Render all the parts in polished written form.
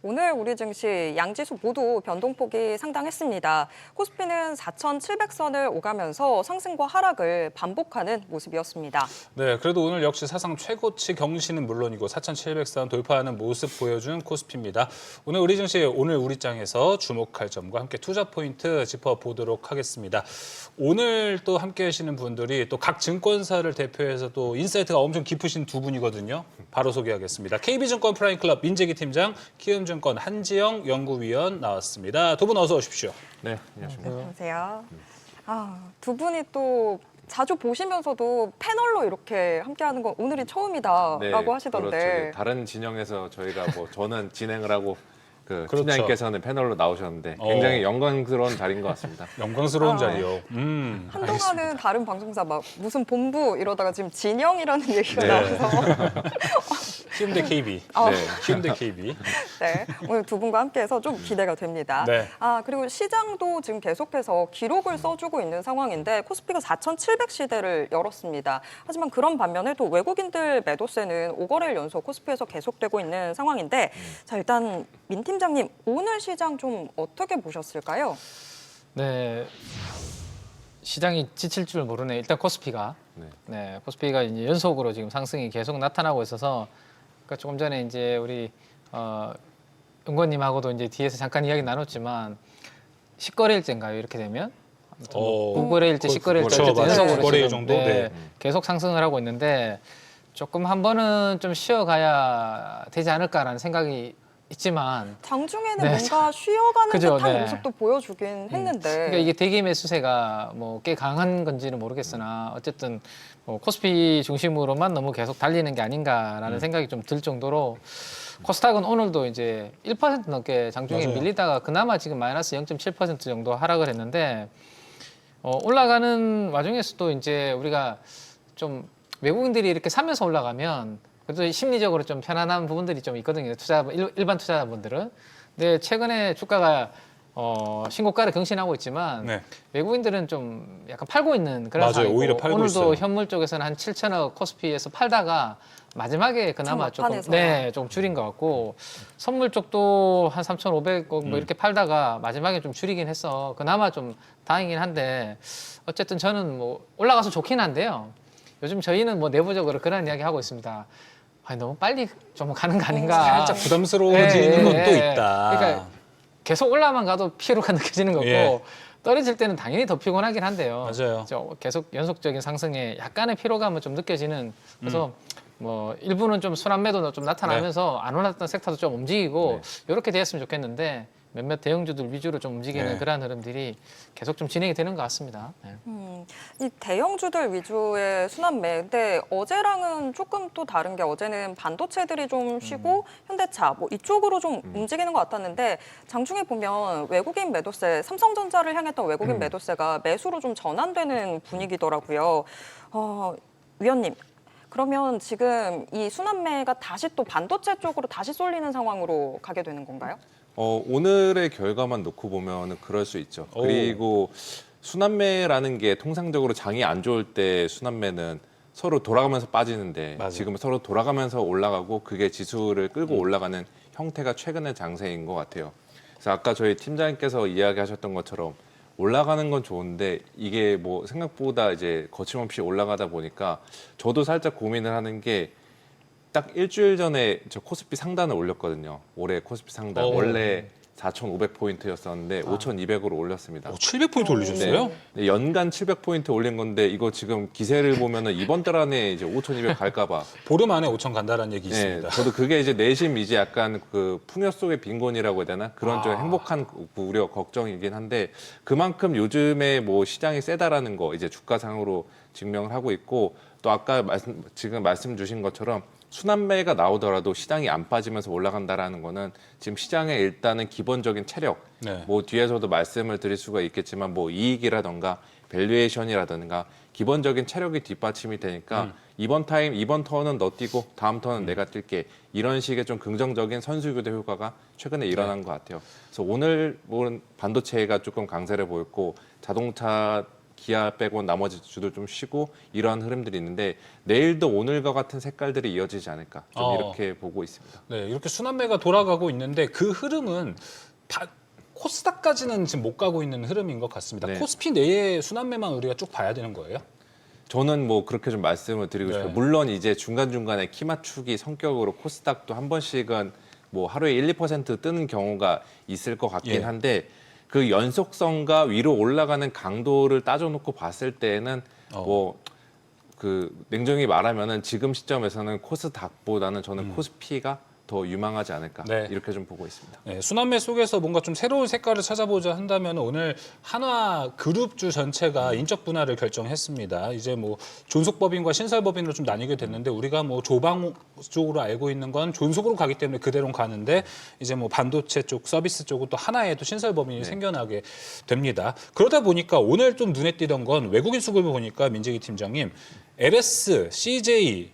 오늘 우리 증시 양지수 모두 변동폭이 상당했습니다. 코스피는 4,700선을 오가면서 상승과 하락을 반복하는 모습이었습니다. 네, 그래도 오늘 역시 사상 최고치 경신은 물론이고 4,700선 돌파하는 모습 보여준 코스피입니다. 오늘 우리 증시 오늘 우리장에서 주목할 점과 함께 투자 포인트 짚어보도록 하겠습니다. 오늘 또 함께 하시는 분들이 또 각 증권사를 대표해서 또 인사이트가 엄청 깊으신 두 분이거든요. 바로 소개하겠습니다. KB증권 프라임클럽 민재기 팀장, 키움증권 한지영 연구위원 나왔습니다. 두 분 어서 오십시오. 네, 안녕하십니까. 안녕하세요. 두 분이 또 자주 보시면서도 패널로 이렇게 함께하는 건 오늘이 처음이다라고 하시던데. 그렇죠. 다른 진영에서 저희가 뭐 저는 진행을 하고 그렇죠. 팀장님께서는 패널로 나오셨는데 굉장히 영광스러운 자리인 것 같습니다. 영광스러운 자리요. 한동안은 알겠습니다. 다른 방송사 막 무슨 본부 이러다가 지금 진영이라는 얘기가 네. 나와서 키움 대 KB. 네. 키움 대 KB. 네, 오늘 두 분과 함께해서 좀 기대가 됩니다. 네. 그리고 시장도 지금 계속해서 기록을 써주고 있는 상황인데 코스피가 4,700시대를 열었습니다. 하지만 그런 반면에 또 외국인들 매도세는 5거래일 연속 코스피에서 계속되고 있는 상황인데 자 일단 민 팀장님 오늘 시장 좀 어떻게 보셨을까요? 네, 시장이 지칠 줄 모르네. 일단 코스피가 코스피가 이제 연속으로 지금 상승이 계속 나타나고 있어서 그러니까 조금 전에 이제 우리 은권님하고도 이제 뒤에서 잠깐 이야기 나눴지만 10거래일째인가요? 이렇게 되면 9거래일째, 10거래일째 그렇죠. 어쨌든 연속으로 9거래일 지금 정도? 네. 계속 상승을 하고 있는데 조금 한 번은 좀 쉬어가야 되지 않을까라는 생각이 있지만 장중에는 네. 뭔가 쉬어가는 그죠, 듯한 네. 모습도 보여주긴 했는데 그러니까 이게 대기 매수세가 뭐 꽤 강한 건지는 모르겠으나 어쨌든 뭐 코스피 중심으로만 너무 계속 달리는 게 아닌가라는 생각이 좀 들 정도로 코스닥은 오늘도 이제 1% 넘게 장중에 맞아요. 밀리다가 그나마 지금 마이너스 0.7% 정도 하락을 했는데 올라가는 와중에서도 이제 우리가 좀 외국인들이 이렇게 사면서 올라가면 그래도 심리적으로 좀 편안한 부분들이 좀 있거든요. 일반 투자자분들은. 근데 최근에 주가가 신고가를 경신하고 있지만 네. 외국인들은 좀 약간 팔고 있는 그런 맞아요. 상황이고 오히려 팔고 오늘도 있어요. 현물 쪽에서는 한 7천억 코스피에서 팔다가 마지막에 그나마 참 조금 막판에서야. 조금 줄인 것 같고 선물 쪽도 한 3,500억 뭐 이렇게 팔다가 마지막에 좀 줄이긴 했어. 그나마 좀 다행이긴 한데 어쨌든 저는 뭐 올라가서 좋긴 한데요. 요즘 저희는 뭐 내부적으로 그런 이야기 하고 있습니다. 아니, 너무 빨리 좀 가는 거 아닌가. 살짝 부담스러워지는 것도 있다. 그러니까 계속 올라만 가도 피로가 느껴지는 거고 예. 떨어질 때는 당연히 더 피곤하긴 한데요. 맞아요. 계속 연속적인 상승에 약간의 피로감은 좀 느껴지는. 그래서 뭐 일부는 좀 순환매도 좀 나타나면서 안 올랐던 섹터도 좀 움직이고 이렇게 됐으면 좋겠는데 몇몇 대형주들 위주로 좀 움직이는 네. 그러한 흐름들이 계속 좀 진행이 되는 것 같습니다. 네. 이 대형주들 위주의 순환매. 근데 어제랑은 조금 또 다른 게 어제는 반도체들이 좀 쉬고 현대차 뭐 이쪽으로 좀 움직이는 것 같았는데 장중에 보면 외국인 매도세, 삼성전자를 향했던 외국인 매도세가 매수로 좀 전환되는 분위기더라고요. 위원님. 그러면 지금 이 순환매가 다시 또 반도체 쪽으로 다시 쏠리는 상황으로 가게 되는 건가요? 오늘의 결과만 놓고 보면 그럴 수 있죠. 오. 그리고 순환매라는 게 통상적으로 장이 안 좋을 때 순환매는 서로 돌아가면서 빠지는데 맞아요. 지금 서로 돌아가면서 올라가고 그게 지수를 끌고 올라가는 형태가 최근의 장세인 것 같아요. 그래서 아까 저희 팀장님께서 이야기하셨던 것처럼 올라가는 건 좋은데 이게 뭐 생각보다 이제 거침없이 올라가다 보니까 저도 살짝 고민을 하는 게 딱 일주일 전에 저 코스피 상단을 올렸거든요. 올해 코스피 상단 원래 4,500포인트였었는데 5,200으로 올렸습니다. 700포인트 올리셨어요? 네, 연간 700포인트 올린 건데 이거 지금 기세를 보면은 이번 달 안에 이제 5,200 갈까 봐. 보름 안에 5천 간다라는 얘기 네, 있습니다. 저도 그게 이제 내심 이제 약간 그 풍요 속의 빈곤이라고 해야 되나? 그런 좀 행복한 우려, 걱정이긴 한데 그만큼 요즘에 뭐 시장이 세다라는 거 이제 주가상으로 증명을 하고 있고 또 아까 지금 말씀 주신 것처럼 순환매가 나오더라도 시장이 안 빠지면서 올라간다라는 거는 지금 시장의 일단은 기본적인 체력, 네. 뭐 뒤에서도 말씀을 드릴 수가 있겠지만 뭐 이익이라던가 밸류에이션이라든가 기본적인 체력이 뒷받침이 되니까 이번 턴은 너 뛰고 다음 턴은 내가 뛸게 이런 식의 좀 긍정적인 선수교대 효과가 최근에 일어난 것 같아요. 그래서 오늘 반도체가 조금 강세를 보였고 자동차 기아 빼고 나머지 주들 좀 쉬고 이러한 흐름들이 있는데 내일도 오늘과 같은 색깔들이 이어지지 않을까 좀 이렇게 보고 있습니다. 네, 이렇게 순환매가 돌아가고 있는데 그 흐름은 코스닥까지는 지금 못 가고 있는 흐름인 것 같습니다. 네. 코스피 내의 순환매만 우리가 쭉 봐야 되는 거예요? 저는 뭐 그렇게 좀 말씀을 드리고 네. 싶어요. 물론 이제 중간중간에 키 맞추기 성격으로 코스닥도 한 번씩은 뭐 하루에 1, 2% 뜨는 경우가 있을 것 같긴 예. 한데 그 연속성과 위로 올라가는 강도를 따져놓고 봤을 때는 뭐 그 냉정히 말하면은 지금 시점에서는 코스닥보다는 저는 코스피가 더 유망하지 않을까 네. 이렇게 좀 보고 있습니다. 네, 순환매 속에서 뭔가 좀 새로운 색깔을 찾아보자 한다면 오늘 한화 그룹주 전체가 인적 분할을 결정했습니다. 이제 뭐 존속법인과 신설법인으로 좀 나뉘게 됐는데 우리가 뭐 조방 쪽으로 알고 있는 건 존속으로 가기 때문에 그대로 가는데 이제 뭐 반도체 쪽, 서비스 쪽은 또 하나의 또 신설법인이 생겨나게 됩니다. 그러다 보니까 오늘 좀 눈에 띄던 건 외국인 수급을 보니까 민재기 팀장님, LS, CJ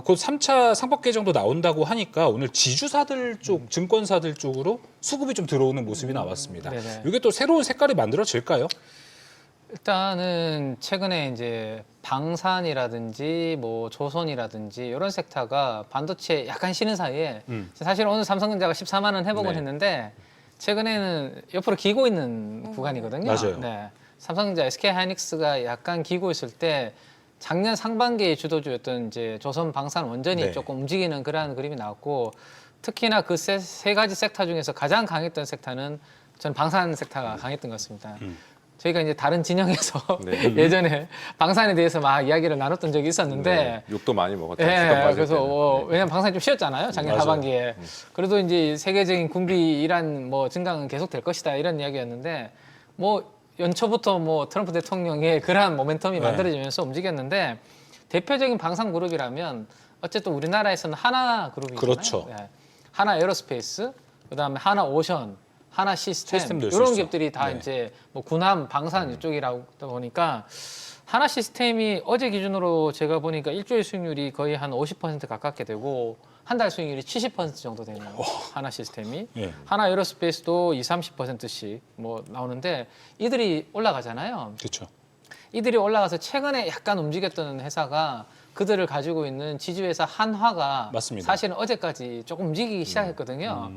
곧 3차 상법 개정도 나온다고 하니까 오늘 지주사들 쪽, 증권사들 쪽으로 수급이 좀 들어오는 모습이 나왔습니다. 네네. 이게 또 새로운 색깔이 만들어질까요? 일단은 최근에 이제 방산이라든지 뭐 조선이라든지 이런 섹터가 반도체 약간 쉬는 사이에 사실 오늘 삼성전자가 14만 원 회복을 네. 했는데 최근에는 옆으로 기고 있는 구간이거든요. 맞아요. 네. 삼성전자, SK하이닉스가 약간 기고 있을 때 작년 상반기에 주도주였던 이제 조선 방산 원전이 네. 조금 움직이는 그러한 그림이 나왔고 특히나 그 세 가지 섹터 중에서 가장 강했던 섹터는 전 방산 섹터가 강했던 것 같습니다. 저희가 이제 다른 진영에서 네. 예전에 방산에 대해서 막 이야기를 나눴던 적이 있었는데 네, 욕도 많이 먹었다. 예, 주가 빠질 그래서 때는. 네. 왜냐면 방산이 좀 쉬었잖아요 작년 맞아요. 하반기에. 그래도 이제 세계적인 군비 이란 뭐 증강은 계속 될 것이다 이런 이야기였는데 뭐 연초부터 뭐 트럼프 대통령의 그러한 모멘텀이 네. 만들어지면서 움직였는데 대표적인 방산 그룹이라면 어쨌든 우리나라에서는 하나 그룹이잖아요. 그렇죠. 예. 하나 에어로스페이스, 그다음에 하나 오션, 하나 시스템 시스템도 있을 이런 수 있죠. 기업들이 다 네. 이제 뭐 군함, 방산 이쪽이라고 보니까 하나 시스템이 어제 기준으로 제가 보니까 일주일 수익률이 거의 한 50% 가깝게 되고 한 달 수익률이 70% 정도 되는 하나 시스템이 예. 하나 에어로스페이스도 20-30%씩 뭐 나오는데 이들이 올라가잖아요. 그렇죠. 이들이 올라가서 최근에 약간 움직였던 회사가 그들을 가지고 있는 지주회사 한화가 맞습니다. 사실은 어제까지 조금 움직이기 시작했거든요.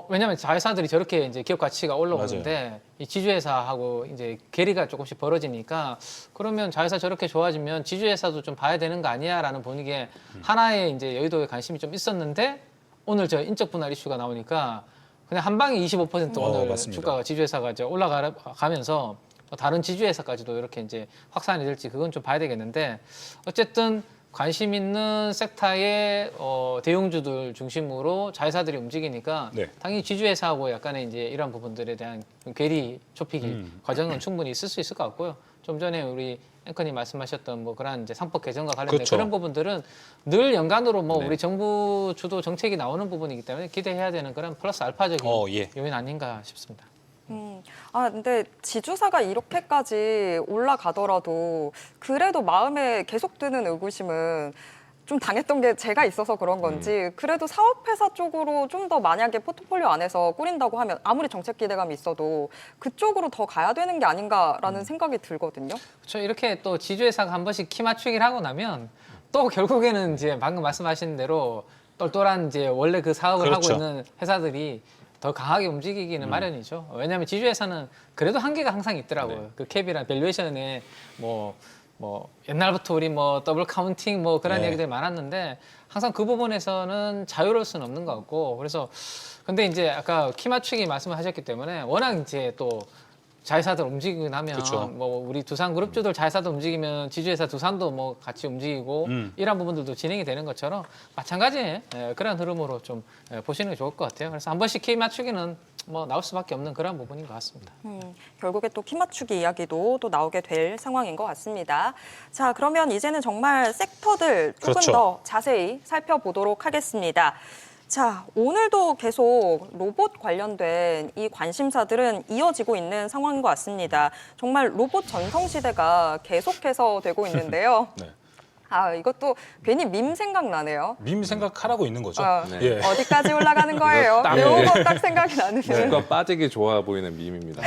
왜냐하면 자회사들이 저렇게 이제 기업 가치가 올라오는데 이 지주회사하고 이제 괴리가 조금씩 벌어지니까 그러면 자회사 저렇게 좋아지면 지주회사도 좀 봐야 되는 거 아니야라는 분위기에 하나의 이제 여의도에 관심이 좀 있었는데 오늘 저 인적 분할 이슈가 나오니까 그냥 한 방에 25% 오늘 맞습니다. 주가가 지주회사가 이제 올라가면서 다른 지주회사까지도 이렇게 이제 확산이 될지 그건 좀 봐야 되겠는데 어쨌든 관심 있는 섹터의 대형주들 중심으로 자회사들이 움직이니까 네. 당연히 지주회사하고 약간의 이제 이런 부분들에 대한 괴리 좁히기 과정은 충분히 있을 수 있을 것 같고요. 좀 전에 우리 앵커님 말씀하셨던 뭐 그런 이제 상법 개정과 관련된 그렇죠. 그런 부분들은 늘 연간으로 뭐 네. 우리 정부 주도 정책이 나오는 부분이기 때문에 기대해야 되는 그런 플러스 알파적인 예. 요인 아닌가 싶습니다. 근데 지주사가 이렇게까지 올라가더라도 그래도 마음에 계속 드는 의구심은 좀 당했던 게 제가 있어서 그런 건지 그래도 사업회사 쪽으로 좀 더 만약에 포트폴리오 안에서 꾸린다고 하면 아무리 정책 기대감이 있어도 그쪽으로 더 가야 되는 게 아닌가라는 생각이 들거든요. 그렇죠. 이렇게 또 지주회사가 한 번씩 키 맞추기를 하고 나면 또 결국에는 이제 방금 말씀하신 대로 똘똘한 이제 원래 그 사업을 그렇죠. 하고 있는 회사들이 더 강하게 움직이기는 마련이죠. 왜냐하면 지주회사는 그래도 한계가 항상 있더라고요. 네. 그 캡이랑 밸류에이션에 뭐 옛날부터 우리 뭐 더블 카운팅 뭐 그런 네. 얘기들이 많았는데 항상 그 부분에서는 자유로울 수는 없는 것 같고 그래서 근데 이제 아까 키 맞추기 말씀을 하셨기 때문에 워낙 이제 또 자회사들 움직이고 나면 그쵸. 뭐 우리 두산그룹주들 자회사도 움직이면 지주회사 두산도 뭐 같이 움직이고 이런 부분들도 진행이 되는 것처럼 마찬가지의 그런 흐름으로 좀 보시는 게 좋을 것 같아요. 그래서 한 번씩 키 맞추기는 뭐 나올 수밖에 없는 그런 부분인 것 같습니다. 결국에 또 키 맞추기 이야기도 또 나오게 될 상황인 것 같습니다. 자, 그러면 이제는 정말 섹터들 조금 그렇죠. 더 자세히 살펴보도록 하겠습니다. 자, 오늘도 계속 로봇 관련된 이 관심사들은 이어지고 있는 상황인 것 같습니다. 정말 로봇 전성시대가 계속해서 되고 있는데요. 네. 아, 이것도 괜히 밈 생각나네요. 밈 생각하라고 있는 거죠. 네. 네. 예. 어디까지 올라가는 거예요? 딱 이런 네. 거 딱 생각이 나는. 누가 빠지기 좋아 보이는 밈입니다.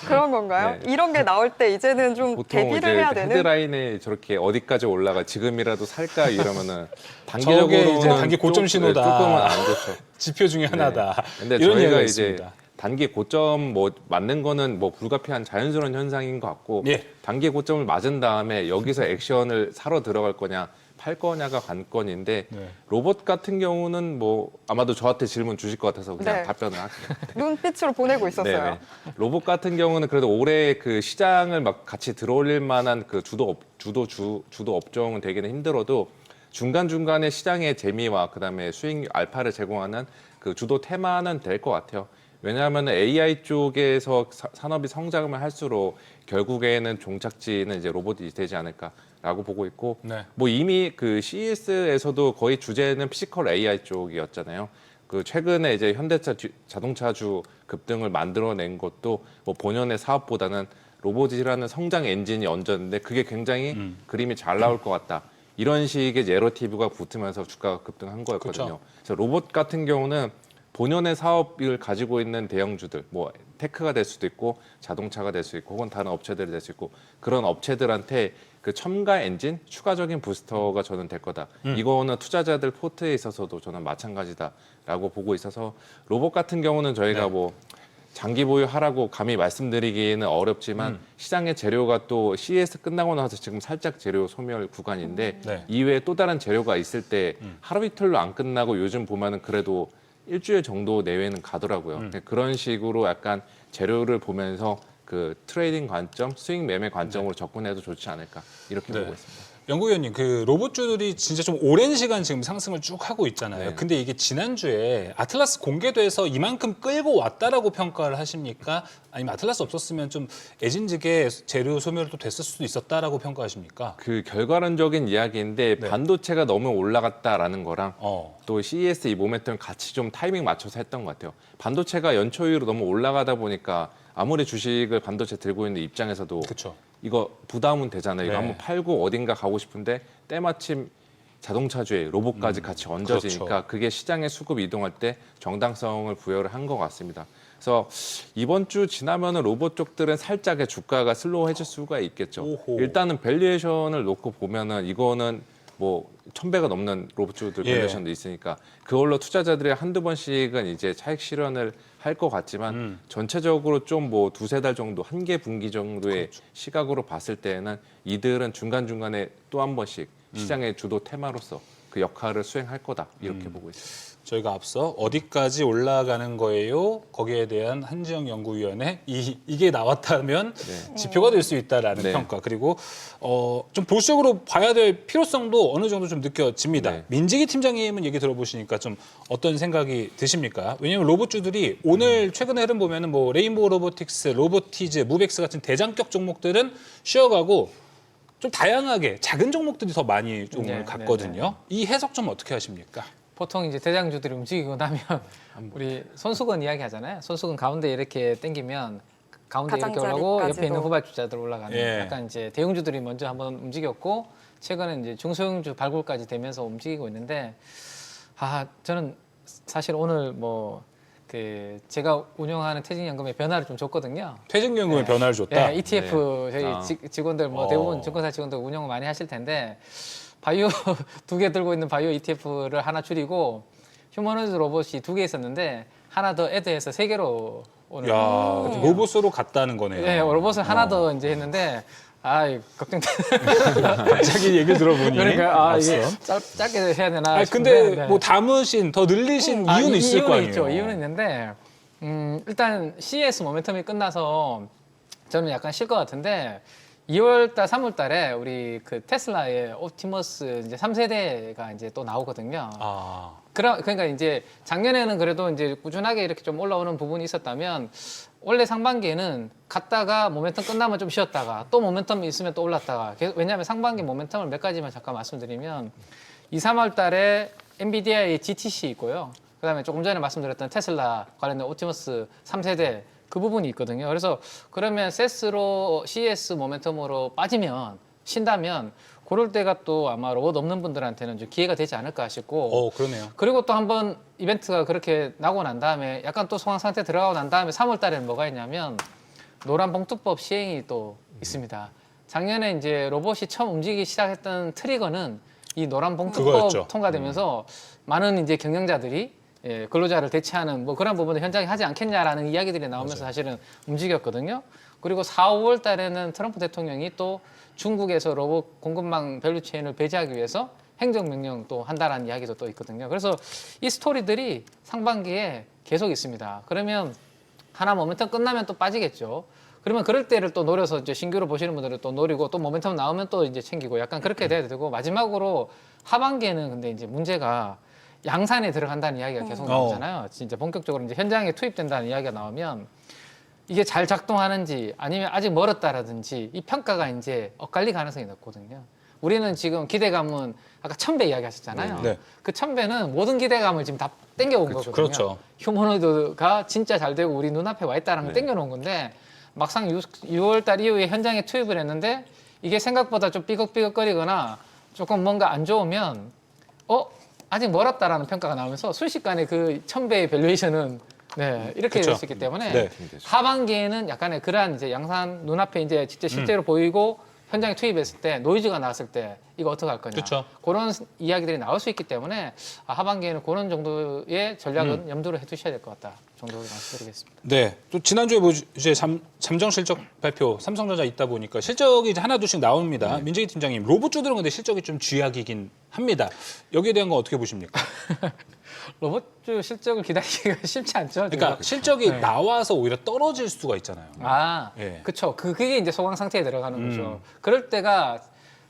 그런 건가요? 네. 이런 게 나올 때 이제는 좀 보통 대비를 이제 해야 되는. 헤드라인에 저렇게 어디까지 올라가 지금이라도 살까 이러면은 저게 단기적으로는 이제 단기 고점 신호다. 조금은 안 좋죠. 지표 중에 하나다. 근데 이런 저희가 이야기가 이제 있습니다. 단기 고점 뭐 맞는 거는 뭐 불가피한 자연스러운 현상인 것 같고 예. 단기 고점을 맞은 다음에 여기서 액션을 사러 들어갈 거냐 팔 거냐가 관건인데 네. 로봇 같은 경우는 뭐 아마도 저한테 질문 주실 것 같아서 그냥 네. 답변을 할게요. 눈빛으로 보내고 있었어요. 네네. 로봇 같은 경우는 그래도 올해 그 시장을 막 같이 들어올릴 만한 그 주도 업종은 되기는 힘들어도 중간중간에 시장의 재미와 그다음에 수익 알파를 제공하는 그 주도 테마는 될 것 같아요. 왜냐하면 AI 쪽에서 산업이 성장을 할수록 결국에는 종착지는 이제 로봇이 되지 않을까라고 보고 있고 네. 뭐 이미 그 CES에서도 거의 주제는 피지컬 AI 쪽이었잖아요. 그 최근에 이제 현대차 자동차주 급등을 만들어낸 것도 뭐 본연의 사업보다는 로봇이라는 성장 엔진이 얹었는데 그게 굉장히 그림이 잘 나올 것 같다. 이런 식의 내러티브가 붙으면서 주가가 급등한 거였거든요. 그렇죠. 그래서 로봇 같은 경우는 본연의 사업을 가지고 있는 대형주들, 뭐 테크가 될 수도 있고 자동차가 될 수 있고 혹은 다른 업체들이 될 수 있고 그런 업체들한테 그 첨가 엔진, 추가적인 부스터가 저는 될 거다. 이거는 투자자들 포트에 있어서도 저는 마찬가지다라고 보고 있어서 로봇 같은 경우는 저희가 네. 뭐 장기 보유하라고 감히 말씀드리기는 어렵지만 시장의 재료가 또 CES 끝나고 나서 지금 살짝 재료 소멸 구간인데 네. 이외에 또 다른 재료가 있을 때 하루 이틀로 안 끝나고 요즘 보면은 그래도 일주일 정도 내외는 가더라고요. 그런 식으로 약간 재료를 보면서 그 트레이딩 관점, 수익 매매 관점으로 접근해도 좋지 않을까 이렇게 네. 보고 있습니다. 연구위원님, 그 로봇주들이 진짜 좀 오랜 시간 지금 상승을 쭉 하고 있잖아요. 네. 근데 이게 지난주에 아틀라스 공개돼서 이만큼 끌고 왔다라고 평가를 하십니까? 아니면 아틀라스 없었으면 좀 애진즉에 재료 소멸도 됐을 수도 있었다라고 평가하십니까? 그 결과론적인 이야기인데 네. 반도체가 너무 올라갔다라는 거랑 어. 또 CES 이 모멘텀 같이 좀 타이밍 맞춰서 했던 것 같아요. 반도체가 연초 이후로 너무 올라가다 보니까 아무리 주식을 반도체 들고 있는 입장에서도 그렇죠. 이거 부담은 되잖아요. 이거 네. 한번 팔고 어딘가 가고 싶은데 때마침 자동차주에 로봇까지 같이 얹어지니까 그렇죠. 그게 시장의 수급 이동할 때 정당성을 부여를 한 것 같습니다. 그래서 이번 주 지나면은 로봇 쪽들은 살짝의 주가가 슬로우해질 수가 있겠죠. 오호. 일단은 밸류에이션을 놓고 보면은 이거는 뭐 1000배가 넘는 로봇주들 예. 밸류에이션도 있으니까 그걸로 투자자들이 한두 번씩은 이제 차익 실현을 할 것 같지만 전체적으로 좀 뭐 두세 달 정도 한 개 분기 정도의 그렇죠. 시각으로 봤을 때는 이들은 중간중간에 또 한 번씩 시장의 주도 테마로서 그 역할을 수행할 거다 이렇게 보고 있습니다. 저희가 앞서 어디까지 올라가는 거예요? 거기에 대한 한지영 연구위원회 이게 나왔다면 네. 지표가 될 수 있다라는 네. 평가. 그리고 좀 보수적으로 봐야 될 필요성도 어느 정도 좀 느껴집니다. 네. 민지기 팀장님은 얘기 들어보시니까 좀 어떤 생각이 드십니까? 왜냐하면 로봇주들이 오늘 최근의 흐름 보면은 뭐 레인보우 로보틱스, 로보티즈, 무벡스 같은 대장격 종목들은 쉬어가고 좀 다양하게 작은 종목들이 더 많이 좀 네, 갔거든요. 이 해석 좀 어떻게 하십니까? 보통 이제 대장주들이 움직이고 나면 우리 손수건 이야기 하잖아요. 손수건 가운데 이렇게 당기면 가운데 이렇게 올라가고 옆에 가장자리까지도. 있는 후발주자들 올라가는 예. 약간 이제 대형주들이 먼저 한번 움직였고 최근에 이제 중소형주 발굴까지 되면서 움직이고 있는데 저는 사실 오늘 뭐 그 제가 운영하는 퇴직연금의 변화를 좀 줬거든요. 퇴직연금의 변화를 줬다. 예, ETF 네. 저희 직원들 뭐 어. 대부분 증권사 직원들 운영을 많이 하실 텐데 바이오 2개 들고 있는 바이오 ETF를 하나 줄이고 휴머노이드 로봇이 2개 있었는데 하나 더 애드해서 3개로 오늘 야, 로봇으로 갔다는 거네요. 예, 로봇을 하나 더 이제 했는데 걱정돼. 자기 얘기를 들어보니. 그러니까 앞서. 이게 짧게 해야 되나 아니, 싶은데 근데 뭐 담으신, 더 늘리신 이유는 있을 거 아니에요. 있죠. 이유는 있는데 일단 CES 모멘텀이 끝나서 저는 약간 쉴 것 같은데 2월달, 3월달에 우리 그 테슬라의 옵티머스 이제 3세대가 이제 또 나오거든요. 아, 그러니까 이제 작년에는 그래도 이제 꾸준하게 이렇게 좀 올라오는 부분이 있었다면 원래 상반기에는 갔다가 모멘텀 끝나면 좀 쉬었다가 또 모멘텀이 있으면 또 올랐다가 왜냐하면 상반기 모멘텀을 몇 가지만 잠깐 말씀드리면 2, 3월 달에 엔비디아의 GTC 있고요. 그다음에 조금 전에 말씀드렸던 테슬라 관련된 옵티머스 3세대 그 부분이 있거든요. 그래서 그러면 CES로 모멘텀으로 빠지면 쉰다면 그럴 때가 또 아마 로봇 없는 분들한테는 좀 기회가 되지 않을까 싶고 그러네요. 그리고 또 한번 이벤트가 그렇게 나고 난 다음에 약간 또 소강 상태 들어가고 난 다음에 3월 달에는 뭐가 있냐면 노란 봉투법 시행이 또 있습니다. 작년에 이제 로봇이 처음 움직이기 시작했던 트리거는 이 노란 봉투법 그거였죠. 통과되면서 많은 이제 경영자들이 예, 근로자를 대체하는 뭐 그런 부분을 현장에 하지 않겠냐라는 이야기들이 나오면서 사실은 움직였거든요. 그리고 4, 5월 달에는 트럼프 대통령이 또 중국에서 로봇 공급망 밸류체인을 배제하기 위해서 행정명령 또 한다라는 이야기도 또 있거든요. 그래서 이 스토리들이 상반기에 계속 있습니다. 그러면 하나 모멘텀 끝나면 또 빠지겠죠. 그러면 그럴 때를 또 노려서 이제 신규로 보시는 분들은 또 노리고 또 모멘텀 나오면 또 이제 챙기고 약간 그렇게 돼야 되고 마지막으로 하반기에는 근데 이제 문제가 양산에 들어간다는 이야기가 계속 나오잖아요. 진짜 본격적으로 이제 현장에 투입된다는 이야기가 나오면 이게 잘 작동하는지 아니면 아직 멀었다라든지 이 평가가 이제 엇갈릴 가능성이 높거든요. 우리는 지금 기대감은 아까 1000배 이야기하셨잖아요. 네. 그 1000배는 모든 기대감을 지금 다 땡겨온 거거든요. 그렇죠. 휴머노이드가 진짜 잘 되고 우리 눈앞에 와 있다는 걸 네. 땡겨놓은 건데 막상 6월 달 이후에 현장에 투입을 했는데 이게 생각보다 좀 삐걱삐걱거리거나 조금 뭔가 안 좋으면 아직 멀었다라는 평가가 나오면서 순식간에 그 1000배의 밸류에이션은 네, 이렇게 그렇죠. 될 수 있기 때문에 네. 하반기에는 약간의 그러한 이제 양산 눈앞에 이제 진짜 실제로 보이고 현장에 투입했을 때 노이즈가 나왔을 때 이거 어떻게 할 거냐 그렇죠. 그런 이야기들이 나올 수 있기 때문에 하반기에는 그런 정도의 전략은 염두를 해두셔야 될 것 같다 정도로 말씀드리겠습니다. 네. 또 지난주에 뭐 이제 잠정 실적 발표 삼성전자 있다 보니까 실적이 이제 하나둘씩 나옵니다. 민재기 팀장님, 로봇주들은 근데 실적이 좀 쥐약이긴 합니다. 여기에 대한 건 어떻게 보십니까? 로봇주 실적을 기다리기가 쉽지 않죠. 그러니까 지금. 실적이 네. 나와서 오히려 떨어질 수가 있잖아요. 예. 그렇죠. 그게 이제 소강 상태에 들어가는 거죠. 그럴 때가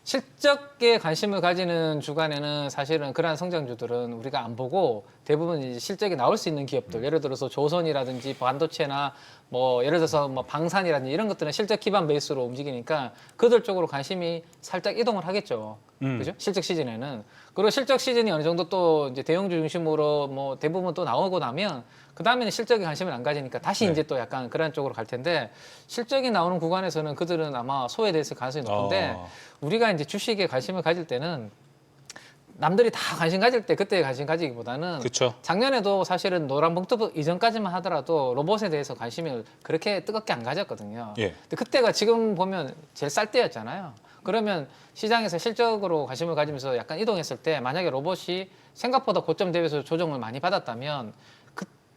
실적에 관심을 가지는 주간에는 사실은 그러한 성장주들은 우리가 안 보고 대부분 이제 실적이 나올 수 있는 기업들, 예를 들어서 조선이라든지 반도체나 뭐 예를 들어서 뭐 방산이라든지 이런 것들은 실적 기반 베이스로 움직이니까 그들 쪽으로 관심이 살짝 이동을 하겠죠. 그죠? 실적 시즌에는. 그리고 실적 시즌이 어느 정도 또 이제 대형주 중심으로 뭐 대부분 또 나오고 나면 그 다음에는 실적에 관심을 안 가지니까 다시 이제 또 약간 그런 쪽으로 갈 텐데 실적이 나오는 구간에서는 그들은 아마 소외됐을 가능성이 높은데 우리가 이제 주식에 관심을 가질 때는 남들이 다 관심 가질 때 그때 관심 가지기보다는 그렇죠. 작년에도 사실은 노란 봉투 이전까지만 하더라도 로봇에 대해서 관심을 그렇게 뜨겁게 안 가졌거든요. 예. 근데 그때가 지금 보면 제일 쌀 때였잖아요. 그러면 시장에서 실적으로 관심을 가지면서 약간 이동했을 때 만약에 로봇이 생각보다 고점 대비해서 조정을 많이 받았다면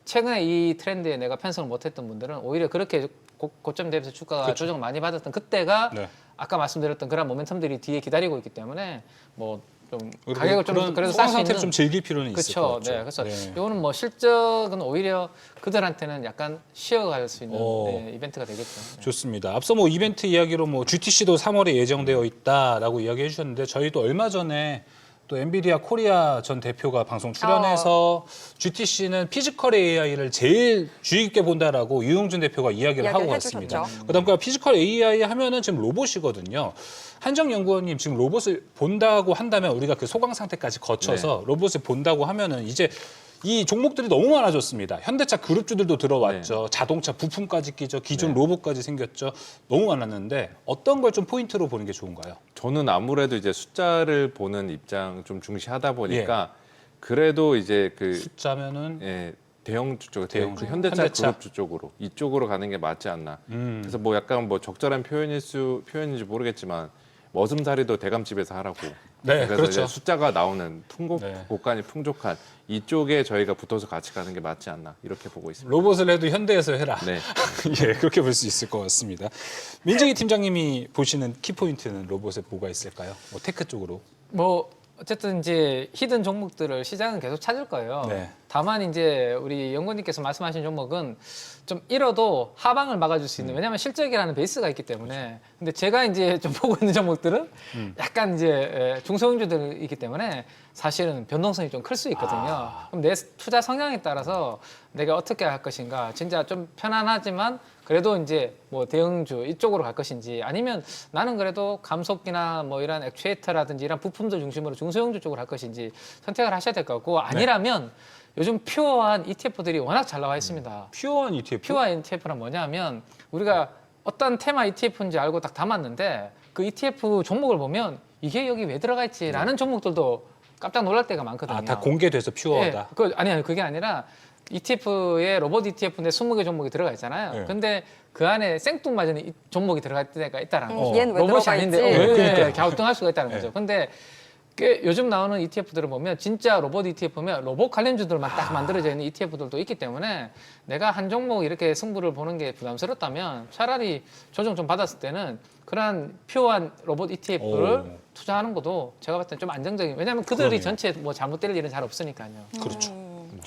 최근에 이 트렌드에 내가 편성을 못했던 분들은 오히려 그렇게 고점 대비해서 주가가 조정을 많이 받았던 그때가 네. 아까 말씀드렸던 그런 모멘텀들이 뒤에 기다리고 있기 때문에 뭐 좀 그리고 가격을 좀 그런 그래도 소강 살 수 상태를 있는 좀 즐길 필요는 있을 것 그렇죠. 같죠. 네, 그래서 네. 이거는 뭐 실적은 오히려 그들한테는 약간 쉬어갈 수 있는 네, 이벤트가 되겠죠. 네. 좋습니다. 앞서 뭐 이벤트 이야기로 뭐 GTC도 3월에 예정되어 있다라고 이야기해 주셨는데 저희도 얼마 전에 또 엔비디아 코리아 전 대표가 방송 출연해서 GTC는 피지컬 AI를 제일 주의 깊게 본다라고 유용준 대표가 이야기를 하고 이야기를 왔습니다. 해주셨죠. 그다음에 피지컬 AI 하면은 지금 로봇이거든요. 한정 연구원님 지금 로봇을 본다고 한다면 우리가 그 소강 상태까지 거쳐서 로봇을 본다고 하면은 이제 이 종목들이 너무 많아졌습니다. 현대차 그룹주들도 들어왔죠. 자동차 부품까지 끼죠. 기존 로봇까지 생겼죠. 너무 많았는데 어떤 걸 좀 포인트로 보는 게 좋은가요? 저는 아무래도 이제 숫자를 보는 입장 좀 중시하다 보니까 그래도 이제 그 숫자면은 대형주 쪽, 대형주. 현대차 현대차. 그룹주 쪽으로 이쪽으로 가는 게 맞지 않나. 그래서 뭐 약간 뭐 적절한 표현인지 모르겠지만 머슴살이도 대감집에서 하라고. 네, 그래서 그렇죠. 이제 숫자가 나오는 네. 곳간이 풍족한 이쪽에 저희가 붙어서 같이 가는 게 맞지 않나 이렇게 보고 있습니다. 로봇을 해도 현대에서 해라. 네. 예, 그렇게 볼 수 있을 것 같습니다. 민재기 팀장님이 보시는 키포인트는 로봇에 뭐가 있을까요? 뭐 테크 쪽으로. 뭐 어쨌든 이제 히든 종목들을 시장은 계속 찾을 거예요. 네. 다만 이제 우리 연구님께서 말씀하신 종목은 좀 잃어도 하방을 막아줄 수 있는 왜냐하면 실적이라는 베이스가 있기 때문에 근데 제가 이제 좀 보고 있는 종목들은 약간 이제 중소형주들이기 때문에 사실은 변동성이 좀 클 수 있거든요. 그럼 내 투자 성향에 따라서 내가 어떻게 할 것인가 진짜 좀 편안하지만 그래도 이제 뭐 대형주 이쪽으로 갈 것인지 아니면 나는 그래도 감속기나 뭐 이런 액추에이터라든지 이런 부품들 중심으로 중소형주 쪽으로 할 것인지 선택을 하셔야 될 것 같고 아니라면 요즘 퓨어한 ETF들이 워낙 잘 나와 있습니다. 퓨어한 ETF? 퓨어 ETF는 뭐냐면 우리가 어떤 테마 ETF인지 알고 딱 담았는데 그 ETF 종목을 보면 이게 여기 왜 들어가 있지라는 종목들도 깜짝 놀랄 때가 많거든요. 아, 다 공개돼서 퓨어다. 아니 그게 아니라 ETF에 로봇 ETF인데 20개 종목이 들어가 있잖아요. 네. 근데 그 안에 생뚱맞은 종목이 들어갈 때가 있다라는 거죠. 얘는 왜 로봇이 들어가 아닌데 있지? 왜 그러니까요. 갸우뚱할 수가 있다는 네. 거죠. 근데 꽤 요즘 나오는 ETF들을 보면 진짜 로봇 ETF면 로봇 관련주들만 딱 만들어져 있는 ETF들도 있기 때문에 내가 한 종목 이렇게 승부를 보는 게 부담스럽다면 차라리 조정 좀 받았을 때는 그러한 퓨어한 로봇 ETF를 오. 투자하는 것도 제가 봤을 때 좀 안정적인. 왜냐하면 그들이 그러네요. 전체 뭐 잘못될 일은 잘 없으니까요. 그렇죠.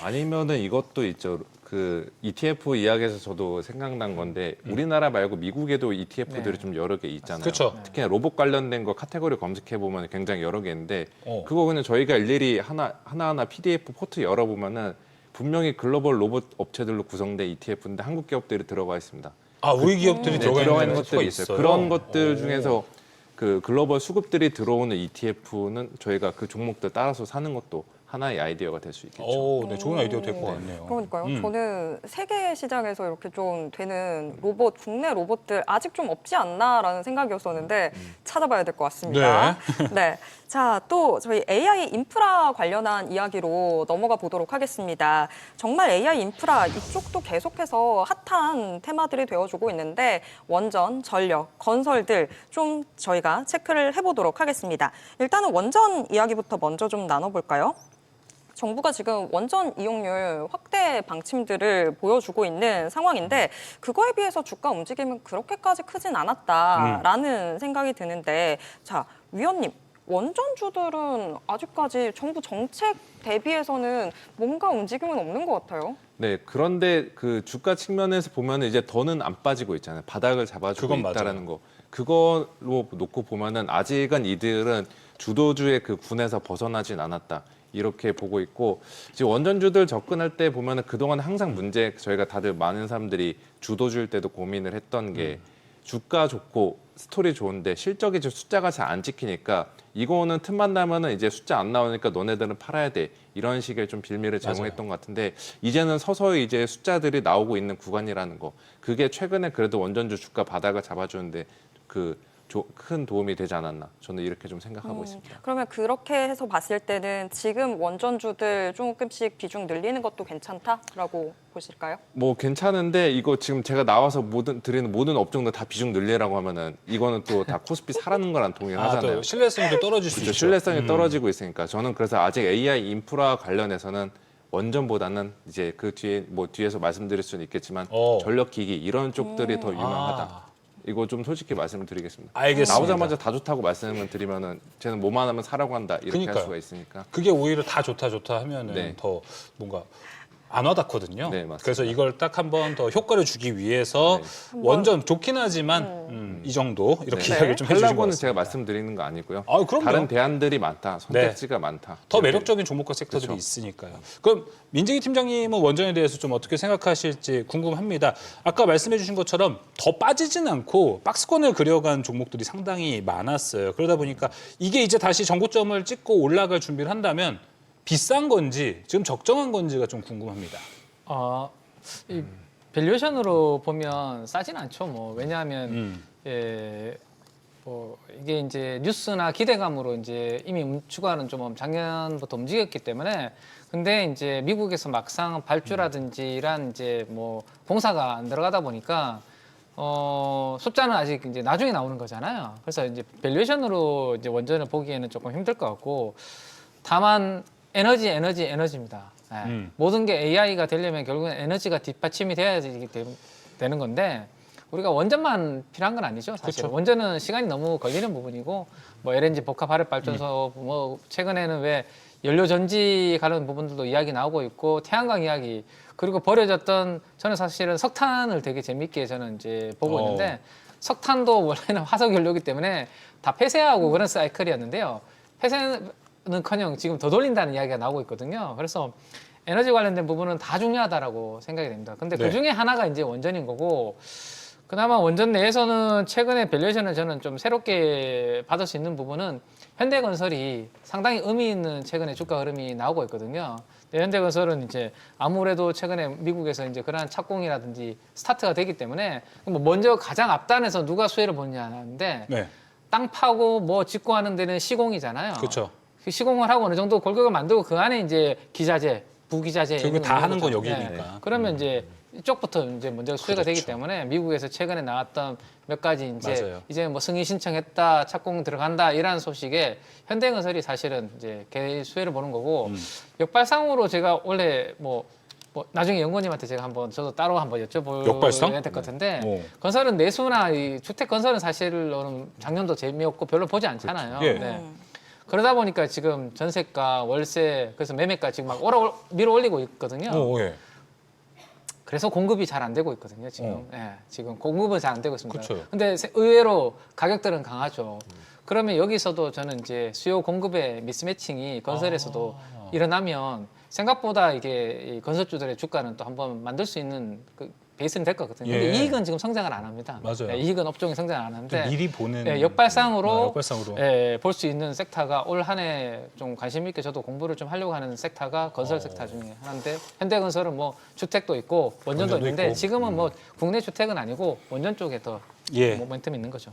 아니면은 이것도 있죠. 그 ETF 이야기에서 저도 생각난 건데 우리나라 말고 미국에도 ETF들이 네. 좀 여러 개 있잖아요. 그렇죠. 특히나 로봇 관련된 거 카테고리 검색해 보면 굉장히 여러 개 있는데 어. 그거 그냥 저희가 일일이 하나하나 PDF 포트 열어보면은 분명히 글로벌 로봇 업체들로 구성된 ETF인데 한국 기업들이 들어가 있습니다. 아, 우리 기업들이 네, 들어가 있는 것들이 있어요. 그런 것들 중에서 그 글로벌 수급들이 들어오는 ETF는 저희가 그 종목들 따라서 사는 것도 하나의 아이디어가 될 수 있겠죠. 오, 네, 좋은 아이디어 될 것 같네요. 그러니까요. 저는 세계 시장에서 이렇게 좀 되는 로봇, 국내 로봇들 아직 좀 없지 않나라는 생각이었었는데 찾아봐야 될 것 같습니다. 네. 자, 또 저희 AI 인프라 관련한 이야기로 넘어가 보도록 하겠습니다. 정말 AI 인프라 이쪽도 계속해서 핫한 테마들이 되어주고 있는데 원전, 전력, 건설들 좀 저희가 체크를 해보도록 하겠습니다. 일단은 원전 이야기부터 먼저 좀 나눠볼까요? 정부가 지금 원전 이용률 확대 방침들을 보여주고 있는 상황인데 그거에 비해서 주가 움직임은 그렇게까지 크진 않았다라는 생각이 드는데 자, 위원님. 원전주들은 아직까지 정부 정책 대비해서는 뭔가 움직임은 없는 것 같아요. 네, 그런데 그 주가 측면에서 보면 이제 더는 안 빠지고 있잖아요. 바닥을 잡아주고 그건 있다라는 맞아요. 거. 그걸로 놓고 보면은 아직은 이들은 주도주의 그 군에서 벗어나진 않았다. 이렇게 보고 있고 지금 원전주들 접근할 때 보면은 그동안 항상 문제 저희가 다들 많은 사람들이 주도주일 때도 고민을 했던 게 주가 좋고 스토리 좋은데 실적이 지금 숫자가 잘 안 찍히니까 이거는 틈만 나면은 이제 숫자 안 나오니까 너네들은 팔아야 돼 이런 식의 좀 빌미를 제공했던 것 같은데 이제는 서서히 이제 숫자들이 나오고 있는 구간이라는 거 그게 최근에 그래도 원전주 주가 바닥을 잡아주는데 큰 도움이 되지 않았나 저는 이렇게 좀 생각하고 있습니다. 그러면 그렇게 해서 봤을 때는 지금 원전주들 조금씩 비중 늘리는 것도 괜찮다라고 보실까요? 뭐 괜찮은데 이거 지금 제가 나와서 드리는 모든 업종들 다 비중 늘리라고 하면은 이거는 또 다 코스피 사라는 거랑 아, 동일하잖아요. 또 신뢰성도 떨어질 수 그렇죠. 있죠. 신뢰성이 떨어지고 있으니까 저는 그래서 아직 AI 인프라 관련해서는 원전보다는 이제 그 뒤에 뭐 뒤에서 말씀드릴 수는 있겠지만 전력기기 이런 쪽들이 더 유망하다. 이거 좀 솔직히 말씀을 드리겠습니다. 알겠습니다. 나오자마자 다 좋다고 말씀을 드리면은 쟤는 뭐만 하면 사라고 한다 이렇게 그러니까요. 할 수가 있으니까. 그게 오히려 다 좋다 하면은 네. 더 뭔가 안 와닿거든요. 네, 맞습니다. 그래서 이걸 딱 한번 더 효과를 주기 위해서 원전 좋긴 하지만 이 정도 이렇게 네. 이야기를 좀 해주신 것 하려고는 같습니다. 제가 말씀드리는 거 아니고요. 아, 그럼요. 다른 대안들이 많다. 선택지가 많다. 더 이렇게. 매력적인 종목과 섹터들이 그렇죠. 있으니까요. 그럼 민재기 팀장님은 원전에 대해서 좀 어떻게 생각하실지 궁금합니다. 아까 말씀해 주신 것처럼 더 빠지진 않고 박스권을 그려간 종목들이 상당히 많았어요. 그러다 보니까 이게 이제 다시 전고점을 찍고 올라갈 준비를 한다면 비싼 건지 지금 적정한 건지가 좀 궁금합니다. 이 밸류에이션으로 보면 싸진 않죠. 뭐 왜냐하면 이게 이제 뉴스나 기대감으로 이제 이미 주가는 좀 작년부터 움직였기 때문에 근데 이제 미국에서 막상 발주라든지 이런 이제 뭐 공사가 안 들어가다 보니까 숫자는 아직 이제 나중에 나오는 거잖아요. 그래서 이제 밸류에이션으로 이제 원전을 보기에는 조금 힘들 것 같고 다만 에너지입니다. 네. 모든 게 AI가 되려면 결국은 에너지가 뒷받침이 돼야 되는 건데 우리가 원전만 필요한 건 아니죠. 사실 그렇죠. 원전은 시간이 너무 걸리는 부분이고 뭐 LNG 복합 화력 발전소 뭐 최근에는 왜 연료 전지 관련 부분들도 이야기 나오고 있고 태양광 이야기 그리고 버려졌던 저는 사실은 석탄을 되게 재밌게 저는 이제 보고 있는데 석탄도 원래는 화석 연료이기 때문에 다 폐쇄하고 그런 사이클이었는데요. 폐쇄는커녕 지금 더 돌린다는 이야기가 나오고 있거든요. 그래서 에너지 관련된 부분은 다 중요하다라고 생각이 됩니다. 근데 그 중에 하나가 이제 원전인 거고 그나마 원전 내에서는 최근에 밸류에이션을 저는 좀 새롭게 받을 수 있는 부분은 현대건설이 상당히 의미 있는 최근에 주가 흐름이 나오고 있거든요. 근데 현대건설은 이제 아무래도 최근에 미국에서 이제 그러한 착공이라든지 스타트가 되기 때문에 뭐 먼저 가장 앞단에서 누가 수혜를 보느냐는데 네. 땅 파고 뭐 짓고 하는 데는 시공이잖아요. 그렇죠. 그 시공을 하고 어느 정도 골격을 만들고 그 안에 이제 기자재, 부기자재 결국 있는 다 하는 건 거죠. 여기니까. 그러면 이제 이쪽부터 이제 먼저 수혜가 되기 그렇죠. 때문에 미국에서 최근에 나왔던 몇 가지 맞아요. 이제 뭐 승인 신청했다, 착공 들어간다 이런 소식에 현대건설이 사실은 이제 개 수혜를 보는 거고 역발상으로 제가 원래 뭐 나중에 연구원님한테 제가 한번 저도 따로 한번 역발상? 여쭤봐야 될 것 같은데 오. 건설은 내수나 이 주택 건설은 사실은 작년도 재미없고 별로 보지 않잖아요. 예. 네. 그러다 보니까 지금 전세가, 월세, 그래서 매매가 지금 막 밀어 올리고 있거든요. 오, 예. 그래서 공급이 잘 안 되고 있거든요. 지금, 예, 지금 공급은 잘 안 되고 있습니다. 그쵸. 근데 의외로 가격들은 강하죠. 그러면 여기서도 저는 이제 수요 공급의 미스매칭이 건설에서도 일어나면 생각보다 이게 이 건설주들의 주가는 또 한번 만들 수 있는 그 베이스는 될 것 같거든요. 근데 예. 이익은 지금 성장을 안 합니다. 맞아요. 예, 이익은 업종이 성장을 안 좀 하는데 미리 보는 예, 역발상으로 역발상으로. 예, 볼 수 있는 섹터가 올 한 해 좀 관심 있게 저도 공부를 좀 하려고 하는 섹터가 건설 섹터 중에 하나인데 현대건설은 뭐 주택도 있고 원전도 원전도 있는데 있고. 지금은 뭐 국내 주택은 아니고 원전 쪽에 더 예. 모멘텀이 있는 거죠.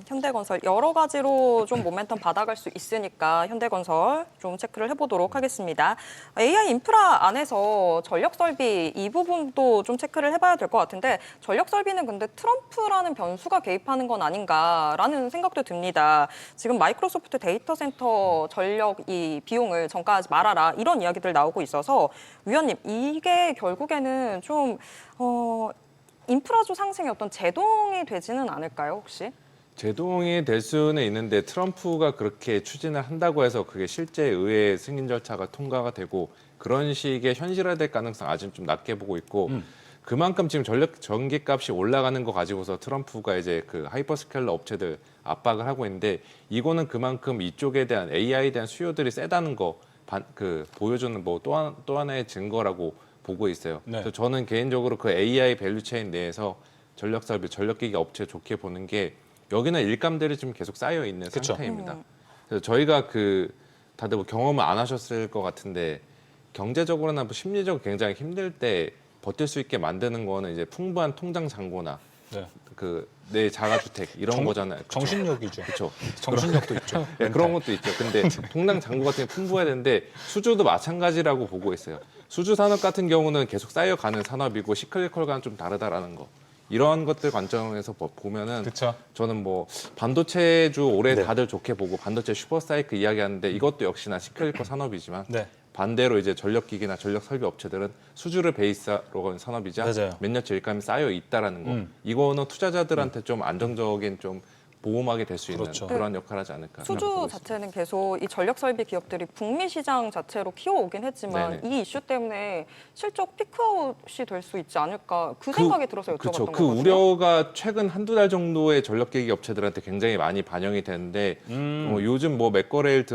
현대건설 여러 가지로 좀 모멘텀 받아갈 수 있으니까 현대건설 좀 체크를 해보도록 하겠습니다. AI 인프라 안에서 전력설비 이 부분도 좀 체크를 해봐야 될 것 같은데 전력설비는 근데 트럼프라는 변수가 개입하는 건 아닌가라는 생각도 듭니다. 지금 마이크로소프트 데이터 센터 전력 이 비용을 전가하지 말아라 이런 이야기들 나오고 있어서 위원님 이게 결국에는 좀 인프라주 상승의 어떤 제동이 되지는 않을까요, 혹시? 제동이 될 수는 있는데 트럼프가 그렇게 추진을 한다고 해서 그게 실제 의회 승인 절차가 통과가 되고 그런 식의 현실화될 가능성 아직 좀 낮게 보고 있고 그만큼 지금 전기값이 올라가는 거 가지고서 트럼프가 이제 그 하이퍼스케일러 업체들 압박을 하고 있는데 이거는 그만큼 이쪽에 대한 AI에 대한 수요들이 세다는 거 보여주는 뭐 또 하나의 증거라고 보고 있어요. 네. 그래서 저는 개인적으로 그 AI 밸류체인 내에서 전력설비, 전력기기 업체 좋게 보는 게 여기는 일감들이 좀 계속 쌓여 있는 그쵸. 상태입니다. 그래서 저희가 다들 뭐 경험을 안 하셨을 것 같은데 경제적으로나 뭐 심리적으로 굉장히 힘들 때 버틸 수 있게 만드는 거는 이제 풍부한 통장 잔고나 네. 내 자가주택 이런 거잖아요. 그쵸? 정신력이죠. 그렇죠. 정신력도 있죠. 네, 그런 것도 있죠. 근데 통장 잔고 같은 게 풍부해야 되는데 수주도 마찬가지라고 보고 있어요. 수주 산업 같은 경우는 계속 쌓여가는 산업이고 시클리컬과는 좀 다르다라는 거. 이러한 것들 관점에서 보면은 그렇죠. 저는 뭐 반도체주 올해 네. 다들 좋게 보고 반도체 슈퍼사이클 이야기하는데 이것도 역시나 시클리컬 산업이지만 네. 반대로 이제 전력기기나 전력설비 업체들은 수주를 베이스로 한 산업이자 맞아요. 몇 년째 일감이 쌓여 있다라는 거. 이거는 투자자들한테 좀 안정적인 좀 보호막이 될 수 있는 그렇죠. 그런 역할을 하지 않을까. 수주 생각하고 있습니다. 자체는 계속 이 전력 설비 기업들이 북미 시장 자체로 키워오긴 했지만 네네. 이 이슈 때문에 실적 피크아웃이 될 수 있지 않을까 그 생각이 들어서 여쭤봤던 그렇죠. 거거든요. 그 우려가 최근 한두 달 정도의 전력기기 업체들한테 굉장히 많이 반영이 되는데 요즘 뭐 맥거레일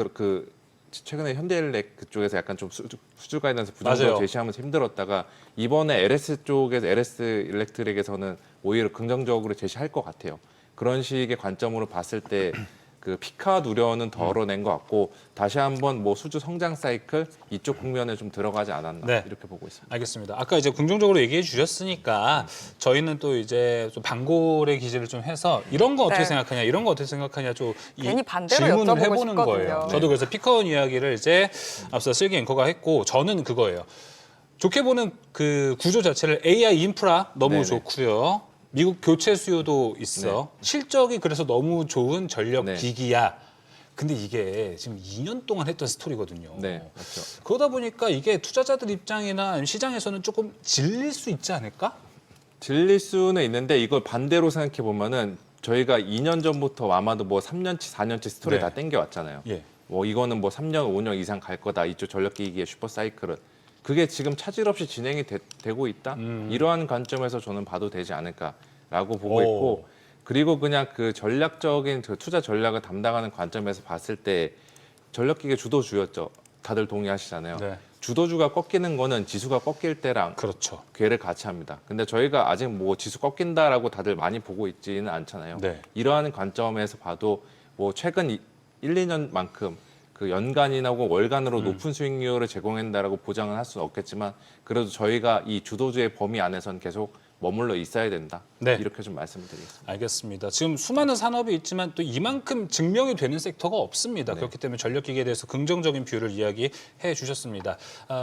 최근에 현대일렉 그쪽에서 약간 좀 수주 가이던스 부정적으로 맞아요. 제시하면서 힘들었다가 이번에 LS 쪽에서 LS 일렉트릭에서는 오히려 긍정적으로 제시할 것 같아요. 그런 식의 관점으로 봤을 때 그 피카 우려는 덜어낸 것 같고 다시 한번 뭐 수주 성장 사이클 이쪽 국면에 좀 들어가지 않았나 네. 이렇게 보고 있습니다. 알겠습니다. 아까 이제 긍정적으로 얘기해 주셨으니까 저희는 또 이제 좀 반골의 기질을 좀 해서 이런 거 어떻게 네. 생각하냐, 이런 거 어떻게 생각하냐 좀 괜히 반대로 질문을 여쭤보고 해보는 싶거든요. 거예요. 네. 저도 그래서 피카온 이야기를 이제 앞서 슬기 앵커가 했고 저는 그거예요. 좋게 보는 그 구조 자체를 AI 인프라 너무 네네. 좋고요. 미국 교체 수요도 있어. 실적이 그래서 너무 좋은 전력 네. 기기야. 근데 이게 지금 2년 동안 했던 스토리거든요. 네, 그렇죠. 그러다 보니까 이게 투자자들 입장이나 시장에서는 조금 질릴 수 있지 않을까? 질릴 수는 있는데 이걸 반대로 생각해 보면은 저희가 2년 전부터 아마도 뭐 3년치, 4년치 스토리 네. 다 땡겨왔잖아요. 예. 뭐 이거는 뭐 3년, 5년 이상 갈 거다. 이쪽 전력기기의 슈퍼 사이클은. 그게 지금 차질 없이 진행이 되고 있다. 이러한 관점에서 저는 봐도 되지 않을까라고 보고 오. 있고 그리고 그냥 그 전략적인 그 투자 전략을 담당하는 관점에서 봤을 때 전력기계 주도주였죠. 다들 동의하시잖아요. 네. 주도주가 꺾이는 거는 지수가 꺾일 때랑 그렇죠. 괴를 같이 합니다. 근데 저희가 아직 뭐 지수 꺾인다라고 다들 많이 보고 있지는 않잖아요. 네. 이러한 관점에서 봐도 뭐 최근 1, 2년만큼 그 연간이나 혹은 월간으로 높은 수익률을 제공한다라고 보장은 할 수는 없겠지만 그래도 저희가 이 주도주의 범위 안에서는 계속 머물러 있어야 된다. 네. 이렇게 좀 말씀드리겠습니다. 알겠습니다. 지금 수많은 산업이 있지만 또 이만큼 증명이 되는 섹터가 없습니다. 그렇기 때문에 전력기기에 대해서 긍정적인 뷰를 이야기해 주셨습니다.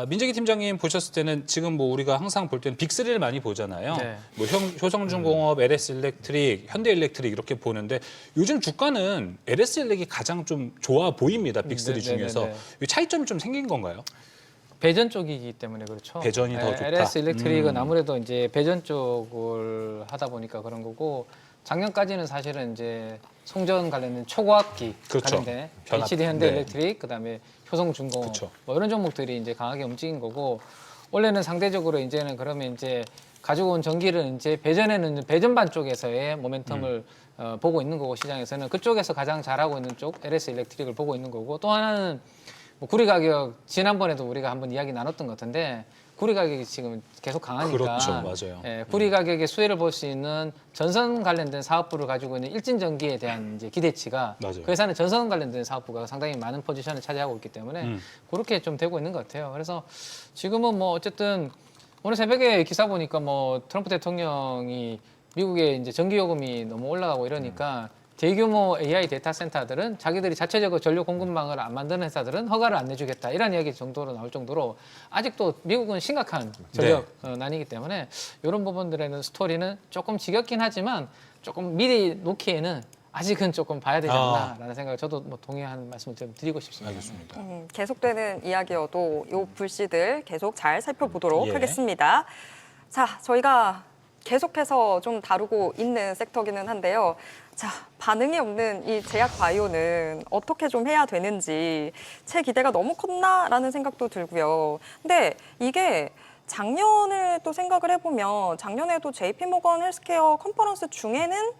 민재기 팀장님 보셨을 때는 지금 뭐 우리가 항상 볼 때는 빅3를 많이 보잖아요. 네. 뭐 효성중공업, LS일렉트릭, 현대일렉트릭 이렇게 보는데 요즘 주가는 LS일렉이 가장 좀 좋아 보입니다. 빅3 네, 중에서. 네, 네. 이 차이점이 좀 생긴 건가요? 배전 쪽이기 때문에 그렇죠. 배전이 더 좋다. LS 일렉트릭은 아무래도 이제 배전 쪽을 하다 보니까 그런 거고 작년까지는 사실은 이제 송전 관련된 초고압기 그렇죠. 관련된 변압. HD 현대 네. 일렉트릭 그다음에 효성중공업 그렇죠. 뭐 이런 종목들이 이제 강하게 움직인 거고 원래는 상대적으로 이제는 그러면 이제 가지고 온 전기를 이제 배전에는 배전반 쪽에서의 모멘텀을 보고 있는 거고 시장에서는 그쪽에서 가장 잘하고 있는 쪽 LS 일렉트릭을 보고 있는 거고 또 하나는 뭐 구리 가격 지난번에도 우리가 한번 이야기 나눴던 것 같은데 구리 가격이 지금 계속 강하니까 그렇죠. 맞아요. 예, 구리 가격의 수혜를 볼 수 있는 전선 관련된 사업부를 가지고 있는 일진전기에 대한 이제 기대치가 맞아요. 그 회사는 전선 관련된 사업부가 상당히 많은 포지션을 차지하고 있기 때문에 그렇게 좀 되고 있는 것 같아요. 그래서 지금은 뭐 어쨌든 오늘 새벽에 기사 보니까 뭐 트럼프 대통령이 미국의 이제 전기 요금이 너무 올라가고 이러니까 대규모 AI 데이터 센터들은 자기들이 자체적으로 전력 공급망을 안 만드는 회사들은 허가를 안 내주겠다 이런 이야기 정도로 나올 정도로 아직도 미국은 심각한 전력 난이기 때문에 이런 부분들에는 스토리는 조금 지겹긴 하지만 조금 미리 놓기에는 아직은 조금 봐야 되지 않나라는 생각을 저도 뭐 동의하는 말씀을 좀 드리고 싶습니다. 알겠습니다. 계속되는 이야기여도 요 불씨들 계속 잘 살펴보도록 예. 하겠습니다. 자, 저희가 계속해서 좀 다루고 있는 섹터기는 한데요. 자, 반응이 없는 이 제약 바이오는 어떻게 좀 해야 되는지 제 기대가 너무 컸나라는 생각도 들고요. 근데 이게 작년을 또 생각을 해보면 작년에도 JP모건 헬스케어 컨퍼런스 중에는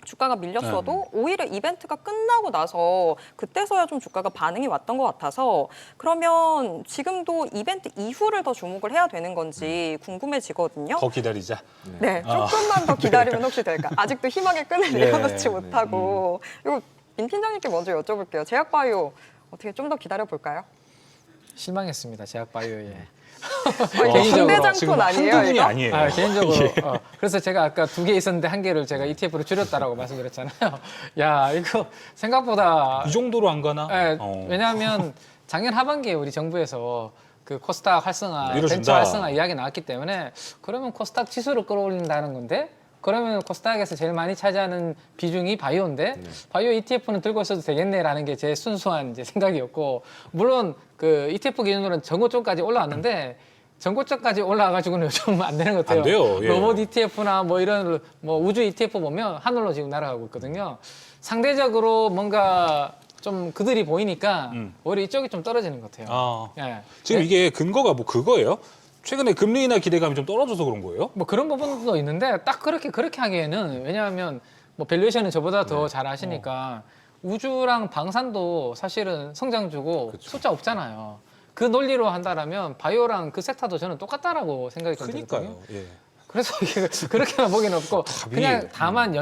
주가가 밀렸어도 오히려 이벤트가 끝나고 나서 그때서야 좀 주가가 반응이 왔던 것 같아서 그러면 지금도 이벤트 이후를 더 주목을 해야 되는 건지 궁금해지거든요. 더 기다리자. 네, 조금만 더 기다리면 혹시 될까? 아직도 희망의 끈을 예, 내어놓지 못하고 이거 민 팀장님께 먼저 여쭤볼게요. 제약바이오 어떻게 좀 더 기다려볼까요? 실망했습니다. 제약바이오에. 개인적으로. 지금 장톤 아니에요, 한두 분이 이거? 아니에요. 개인적으로. 예. 그래서 제가 아까 2개 있었는데 1개를 제가 ETF로 줄였다라고 말씀드렸잖아요. 야, 이거 생각보다. 이 정도로 안 가나? 예, 왜냐하면 작년 하반기에 우리 정부에서 그 코스닥 활성화, 밀어준다. 벤처 활성화 이야기 나왔기 때문에 그러면 코스닥 지수를 끌어올린다는 건데 그러면 코스닥에서 제일 많이 차지하는 비중이 바이오인데 바이오 ETF는 들고 있어도 되겠네라는 게 제 순수한 이제 생각이었고 물론 그 ETF 기준으로는 전고점까지 올라왔는데 전고점까지 올라와가지고는 요즘 안 되는 것 같아요. 안 돼요. 예. 로봇 ETF나 뭐 이런 뭐 우주 ETF 보면 하늘로 지금 날아가고 있거든요. 상대적으로 뭔가 좀 그들이 보이니까 오히려 이쪽이 좀 떨어지는 것 같아요. 아, 예. 지금 이게 근거가 뭐 그거예요? 최근에 금리 인하 기대감이 좀 떨어져서 그런 거예요? 뭐 그런 부분도 있는데 딱 그렇게 하기에는 왜냐하면 뭐 밸류에이션은 저보다 더 잘 아시니까 우주랑 방산도 사실은 성장주고 숫자 없잖아요. 그 논리로 한다라면 바이오랑 그 섹터도 저는 똑같다라고 생각이 좀 들거든요. 그러니까요. 예. 그래서 이게 그렇게만 보기는 없고 답이- 그냥 다만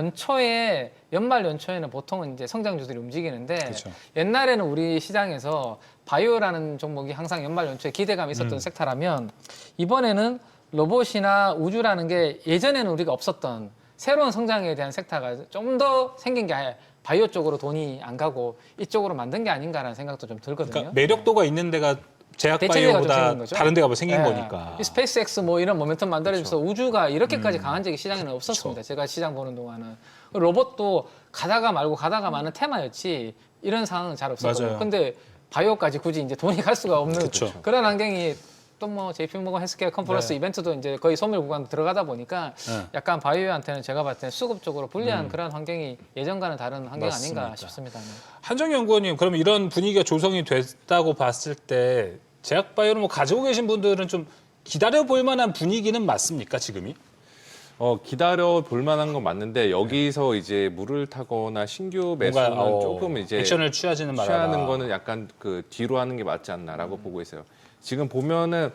연말 연초에는 보통은 이제 성장주들이 움직이는데 그렇죠. 옛날에는 우리 시장에서 바이오라는 종목이 항상 연말 연초에 기대감이 있었던 섹터라면 이번에는 로봇이나 우주라는 게 예전에는 우리가 없었던 새로운 성장에 대한 섹터가 좀 더 생긴 게 아예 바이오 쪽으로 돈이 안 가고 이쪽으로 만든 게 아닌가라는 생각도 좀 들거든요. 그러니까 매력도가 있는 데가 제약 대체제가 좀 바이오보다 생긴 거죠. 다른 데가 뭐 생긴 예. 거니까. 이 스페이스X 뭐 이런 모멘텀 만들어줘서 우주가 이렇게까지 강한 적이 시장에는 없었습니다. 제가 시장 보는 동안은 로봇도 가다가 말고 가다가 마는 테마였지 이런 상황은 잘 없었거든요. 맞아요. 근데 바이오까지 굳이 이제 돈이 갈 수가 없는 그쵸. 그런 환경이 또 뭐 JP모건 헬스케어 컨퍼런스 이벤트도 이제 거의 소멸 구간 들어가다 보니까 네. 약간 바이오한테는 제가 봤을 때는 수급적으로 불리한 그런 환경이 예전과는 다른 환경 맞습니다. 아닌가 싶습니다. 네. 한정희 연구원님, 그럼 이런 분위기가 조성이 됐다고 봤을 때 제약 바이오를 뭐 가지고 계신 분들은 좀 기다려 볼 만한 분위기는 맞습니까, 지금이? 기다려 볼 만한 건 맞는데 여기서 이제 물을 타거나 신규 매수는 뭔가, 조금 이제 액션을 취하지는 말아라. 취하는 거는 약간 그 뒤로 하는 게 맞지 않나라고 보고 있어요. 지금 보면은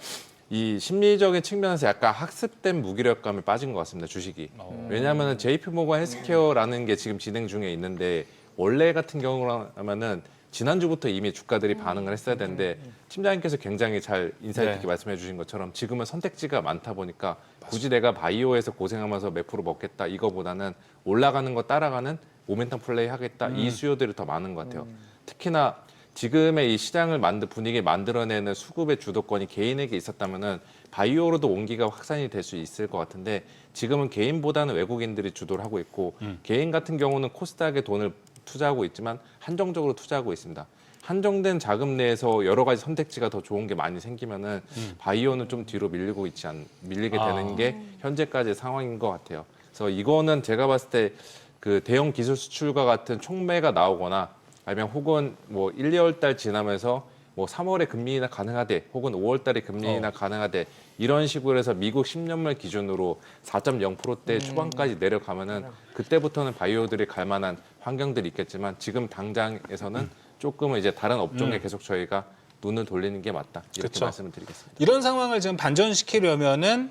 이 심리적인 측면에서 약간 학습된 무기력감에 빠진 것 같습니다, 주식이. 왜냐하면은 JP모건 헬스케어라는 게 지금 진행 중에 있는데 원래 같은 경우라면은 지난주부터 이미 주가들이 반응을 했어야 되는데 팀장님께서 굉장히 잘 인사이트 있게 말씀해 주신 것처럼 지금은 선택지가 많다 보니까 굳이 내가 바이오에서 고생하면서 몇 프로 먹겠다 이거보다는 올라가는 거 따라가는 모멘텀 플레이 하겠다 이 수요들이 더 많은 것 같아요. 특히나 지금의 이 시장을 분위기 만들어내는 수급의 주도권이 개인에게 있었다면은 바이오로도 온기가 확산이 될 수 있을 것 같은데 지금은 개인보다는 외국인들이 주도를 하고 있고 개인 같은 경우는 코스닥에 돈을 투자하고 있지만 한정적으로 투자하고 있습니다. 한정된 자금 내에서 여러 가지 선택지가 더 좋은 게 많이 생기면은 바이오는 좀 뒤로 밀리게 되는 게 현재까지의 상황인 것 같아요. 그래서 이거는 제가 봤을 때 그 대형 기술 수출과 같은 촉매가 나오거나 아니면 혹은 뭐 1, 2월 달 지나면서 뭐 3월에 금리 인하 가능하대 혹은 5월 달에 금리 인하 가능하대 이런 식으로 해서 미국 10년물 기준으로 4.0%대 초반까지 내려가면은 그때부터는 바이오들이 갈 만한 환경들이 있겠지만 지금 당장에서는 조금은 이제 다른 업종에 계속 저희가 눈을 돌리는 게 맞다 이렇게 그쵸. 말씀을 드리겠습니다. 이런 상황을 지금 반전시키려면은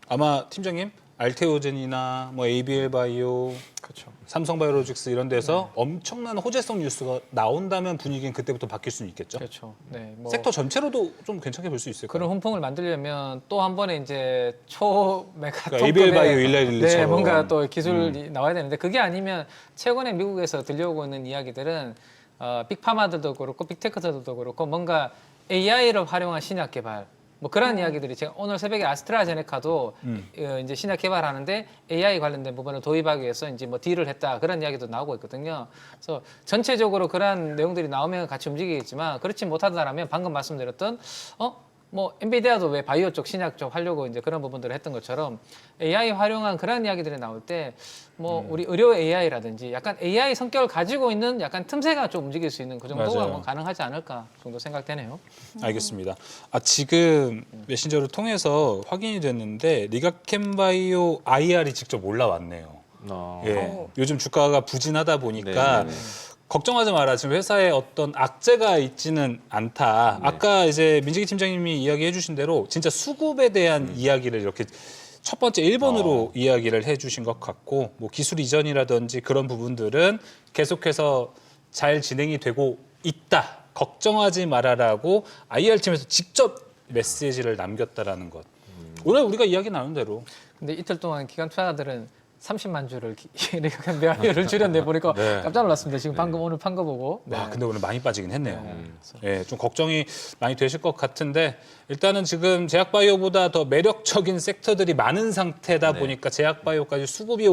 아마 팀장님 알테오젠이나 뭐 ABL 바이오, 그렇죠. 삼성바이오로직스 이런 데서 엄청난 호재성 뉴스가 나온다면 분위기는 그때부터 바뀔 수는 있겠죠. 그렇죠. 네, 뭐 섹터 전체로도 좀 괜찮게 볼 수 있을까요? 그런 훈풍을 만들려면 또 한 번에 이제 초메가 그러니까 ABL 바이오 1111 네, 처럼. 뭔가 또 기술이 나와야 되는데 그게 아니면 최근에 미국에서 들려오고 있는 이야기들은 빅파마들도 그렇고 빅테크들도 그렇고 뭔가 AI를 활용한 신약 개발 뭐 그런 이야기들이 제가 오늘 새벽에 아스트라제네카도 이제 신약 개발하는데 AI 관련된 부분을 도입하기 위해서 이제 뭐 딜을 했다 그런 이야기도 나오고 있거든요. 그래서 전체적으로 그런 내용들이 나오면 같이 움직이겠지만 그렇지 못하다라면 방금 말씀드렸던 뭐 엔비디아도 왜 바이오 쪽 신약 쪽 하려고 이제 그런 부분들을 했던 것처럼 AI 활용한 그런 이야기들이 나올 때 뭐 우리 의료 AI라든지 약간 AI 성격을 가지고 있는 약간 틈새가 좀 움직일 수 있는 그 정도가 맞아요. 뭐 가능하지 않을까 정도 생각되네요. 알겠습니다. 지금 메신저를 통해서 확인이 됐는데 리가캠바이오 IR이 직접 올라왔네요. 예, 요즘 주가가 부진하다 보니까 네. 걱정하지 마라. 지금 회사에 어떤 악재가 있지는 않다. 아까 이제 민재기 팀장님이 이야기해 주신 대로 진짜 수급에 대한 이야기를 이렇게 첫 번째 1번으로 이야기를 해 주신 것 같고 뭐 기술 이전이라든지 그런 부분들은 계속해서 잘 진행이 되고 있다. 걱정하지 말아라고 IR팀에서 직접 메시지를 남겼다라는 것. 오늘 우리가 이야기 나눈 대로 근데 이틀 동안 기관 투자자들은 30만 주를 매화율을 줄였네 보니까 네. 깜짝 놀랐습니다. 지금 방금 오늘 판 거 보고. 네. 와, 근데 오늘 많이 빠지긴 했네요. 예, 좀 걱정이 많이 되실 것 같은데 일단은 지금 제약바이오보다 더 매력적인 섹터들이 많은 상태다 보니까 제약바이오까지 수급이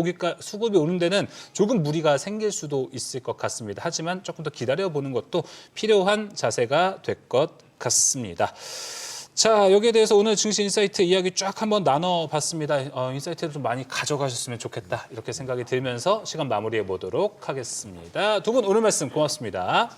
오는 데는 조금 무리가 생길 수도 있을 것 같습니다. 하지만 조금 더 기다려보는 것도 필요한 자세가 될 것 같습니다. 자, 여기에 대해서 오늘 증시 인사이트 이야기 쫙 한번 나눠봤습니다. 인사이트를 좀 많이 가져가셨으면 좋겠다 이렇게 생각이 들면서 시간 마무리해 보도록 하겠습니다. 두 분 오늘 말씀 고맙습니다.